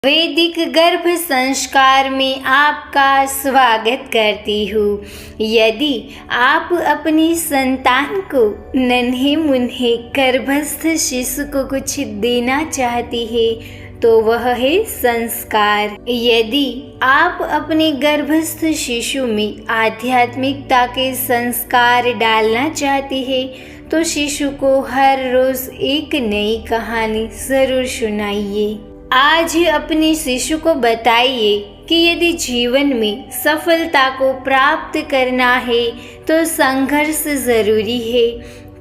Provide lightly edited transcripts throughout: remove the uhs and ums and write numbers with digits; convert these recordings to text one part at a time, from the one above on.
वैदिक गर्भ संस्कार में आपका स्वागत करती हूँ। यदि आप अपनी संतान को नन्हे मुन्हे गर्भस्थ शिशु को कुछ देना चाहती है तो वह है संस्कार। यदि आप अपने गर्भस्थ शिशु में आध्यात्मिकता के संस्कार डालना चाहती है तो शिशु को हर रोज एक नई कहानी जरूर सुनाइए। आज अपने शिशु को बताइए कि यदि जीवन में सफलता को प्राप्त करना है तो संघर्ष जरूरी है।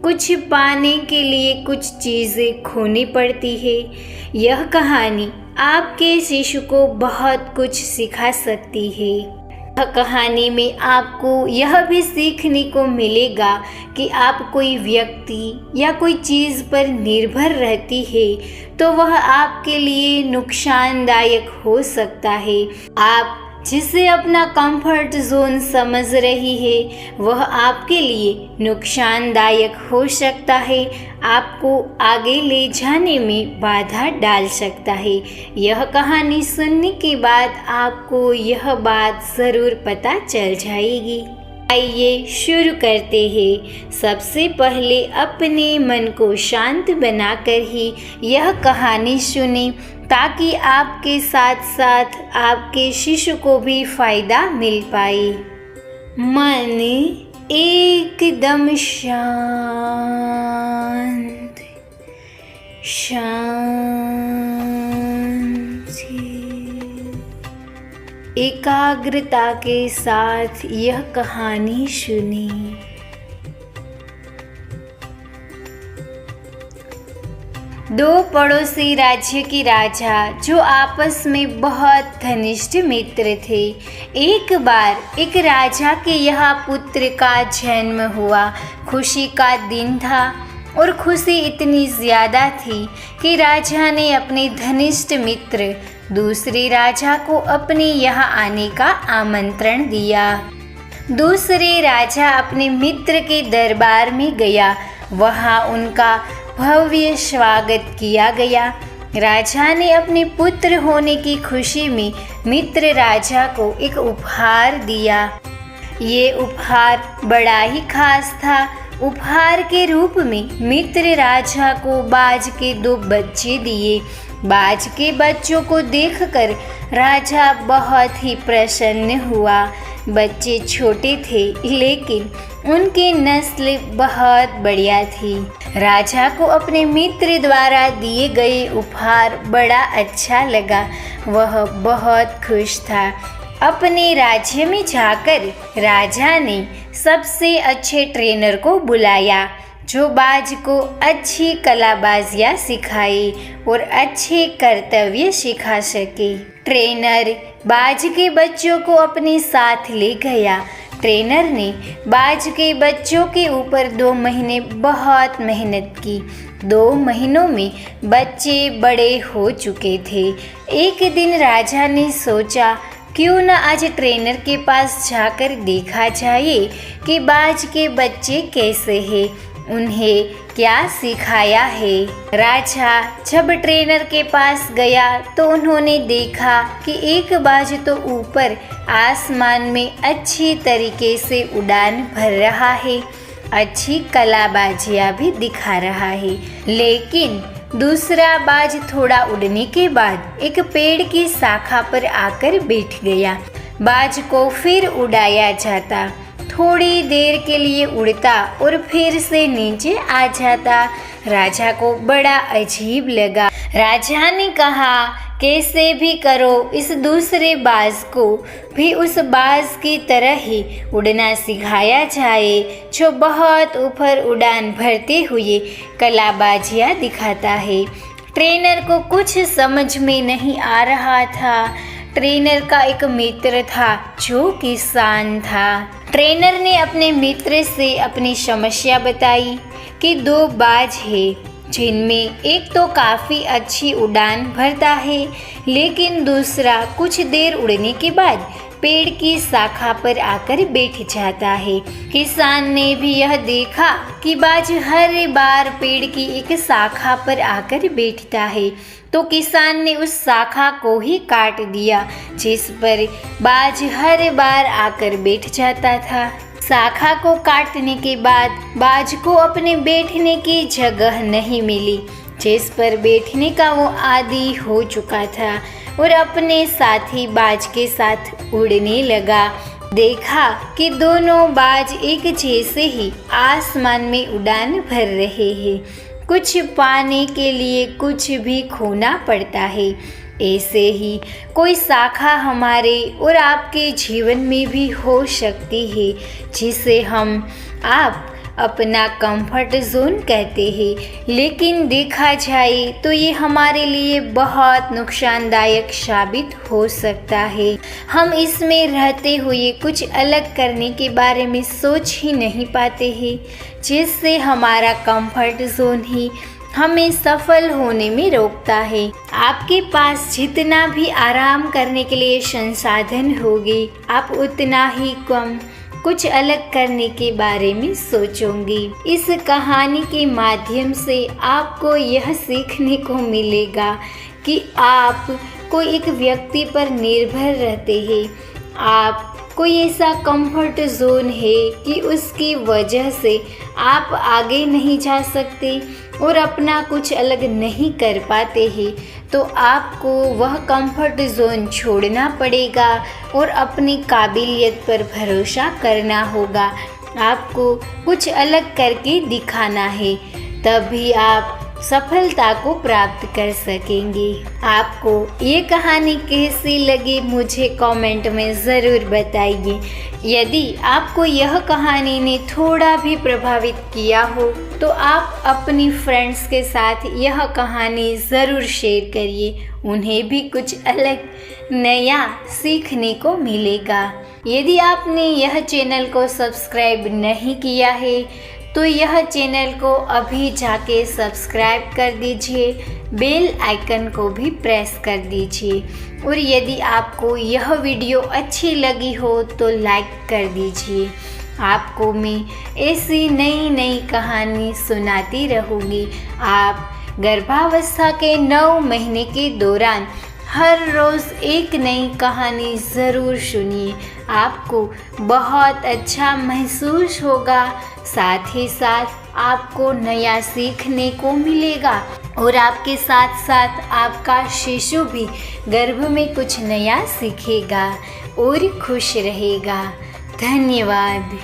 कुछ पाने के लिए कुछ चीज़ें खोनी पड़ती है। यह कहानी आपके शिशु को बहुत कुछ सिखा सकती है। कहानी में आपको यह भी सीखने को मिलेगा कि आप कोई व्यक्ति या कोई चीज़ पर निर्भर रहती है तो वह आपके लिए नुकसानदायक हो सकता है। आप जिसे अपना कंफर्ट जोन समझ रही है वह आपके लिए नुकसानदायक हो सकता है, आपको आगे ले जाने में बाधा डाल सकता है। यह कहानी सुनने के बाद आपको यह बात ज़रूर पता चल जाएगी। आइए शुरू करते हैं। सबसे पहले अपने मन को शांत बनाकर ही यह कहानी सुने ताकि आपके साथ साथ आपके शिशु को भी फायदा मिल पाए। मन एकदम शांत एकाग्रता के साथ यह कहानी सुनिए। दो पड़ोसी राज्य के राजा जो आपस में बहुत घनिष्ठ मित्र थे। एक बार एक राजा के यहाँ पुत्र का जन्म हुआ। खुशी का दिन था और खुशी इतनी ज़्यादा थी कि राजा ने अपने घनिष्ठ मित्र दूसरे राजा को अपने यहाँ आने का आमंत्रण दिया। दूसरे राजा अपने मित्र के दरबार में गया। वहाँ उनका भव्य स्वागत किया गया। राजा ने अपने पुत्र होने की खुशी में मित्र राजा को एक उपहार दिया। ये उपहार बड़ा ही खास था। उपहार के रूप में मित्र राजा को बाज के 2 बच्चे दिए। बाज के बच्चों को देखकर राजा बहुत ही प्रसन्न हुआ। बच्चे छोटे थे लेकिन उनकी नस्ल बहुत बढ़िया थी। राजा को अपने मित्र द्वारा दिए गए उपहार बड़ा अच्छा लगा। वह बहुत खुश था। अपने राज्य में जाकर राजा ने सबसे अच्छे ट्रेनर को बुलाया जो बाज को अच्छी कलाबाजियाँ सिखाए और अच्छे कर्तव्य सिखा सके। ट्रेनर बाज के बच्चों को अपने साथ ले गया। ट्रेनर ने बाज के बच्चों के ऊपर 2 महीने बहुत मेहनत की। 2 महीनों में बच्चे बड़े हो चुके थे। एक दिन राजा ने सोचा क्यों न आज ट्रेनर के पास जाकर देखा जाए कि बाज के बच्चे कैसे हैं, उन्हें क्या सिखाया है। राजा जब ट्रेनर के पास गया तो उन्होंने देखा कि एक बाज तो ऊपर आसमान में अच्छी तरीके से उड़ान भर रहा है, अच्छी कलाबाजियाँ भी दिखा रहा है, लेकिन दूसरा बाज थोड़ा उड़ने के बाद एक पेड़ की शाखा पर आकर बैठ गया। बाज को फिर उड़ाया जाता, थोड़ी देर के लिए उड़ता और फिर से नीचे आ जाता। राजा को बड़ा अजीब लगा। राजा ने कहा कैसे भी करो इस दूसरे बाज को भी उस बाज की तरह ही उड़ना सिखाया जाए जो बहुत ऊपर उड़ान भरते हुए कलाबाजियाँ दिखाता है। ट्रेनर को कुछ समझ में नहीं आ रहा था। ट्रेनर का एक मित्र था जो किसान था। ट्रेनर ने अपने मित्र से अपनी समस्या बताई कि 2 बाज हैं जिनमें एक तो काफ़ी अच्छी उड़ान भरता है लेकिन दूसरा कुछ देर उड़ने के बाद पेड़ की शाखा पर आकर बैठ जाता है। किसान ने भी यह देखा कि बाज हर बार पेड़ की एक शाखा पर आकर बैठता है तो किसान ने उस शाखा को ही काट दिया जिस पर बाज हर बार आकर बैठ जाता था। शाखा को काटने के बाद बाज को अपने बैठने की जगह नहीं मिली जिस पर बैठने का वो आदी हो चुका था और अपने साथी बाज के साथ उड़ने लगा। देखा कि दोनों बाज एक जैसे ही आसमान में उड़ान भर रहे हैं। कुछ पाने के लिए कुछ भी खोना पड़ता है। ऐसे ही कोई शाखा हमारे और आपके जीवन में भी हो सकती है जिसे आप अपना कंफर्ट जोन कहते हैं, लेकिन देखा जाए तो ये हमारे लिए बहुत नुकसानदायक साबित हो सकता है। हम इसमें रहते हुए कुछ अलग करने के बारे में सोच ही नहीं पाते हैं, जिससे हमारा कंफर्ट जोन ही हमें सफल होने में रोकता है। आपके पास जितना भी आराम करने के लिए संसाधन होंगे, आप उतना ही कम कुछ अलग करने के बारे में सोचोगे। इस कहानी के माध्यम से आपको यह सीखने को मिलेगा कि आप कोई एक व्यक्ति पर निर्भर रहते हैं। आप कोई ऐसा कंफर्ट जोन है कि उसकी वजह से आप आगे नहीं जा सकते और अपना कुछ अलग नहीं कर पाते हैं, तो आपको वह कंफर्ट जोन छोड़ना पड़ेगा और अपनी काबिलियत पर भरोसा करना होगा। आपको कुछ अलग करके दिखाना है, तभी आप सफलता को प्राप्त कर सकेंगे। आपको ये कहानी कैसी लगी मुझे कमेंट में ज़रूर बताइए। यदि आपको यह कहानी ने थोड़ा भी प्रभावित किया हो तो आप अपनी फ्रेंड्स के साथ यह कहानी ज़रूर शेयर करिए, उन्हें भी कुछ अलग नया सीखने को मिलेगा। यदि आपने यह चैनल को सब्सक्राइब नहीं किया है तो यह चैनल को अभी जाके सब्सक्राइब कर दीजिए, बेल आइकन को भी प्रेस कर दीजिए और यदि आपको यह वीडियो अच्छी लगी हो तो लाइक कर दीजिए। आपको मैं ऐसी नई नई कहानी सुनाती रहूँगी। आप गर्भावस्था के 9 महीने के दौरान हर रोज़ एक नई कहानी ज़रूर सुनिए, आपको बहुत अच्छा महसूस होगा, साथ ही साथ आपको नया सीखने को मिलेगा और आपके साथ साथ आपका शिशु भी गर्भ में कुछ नया सीखेगा और खुश रहेगा। धन्यवाद।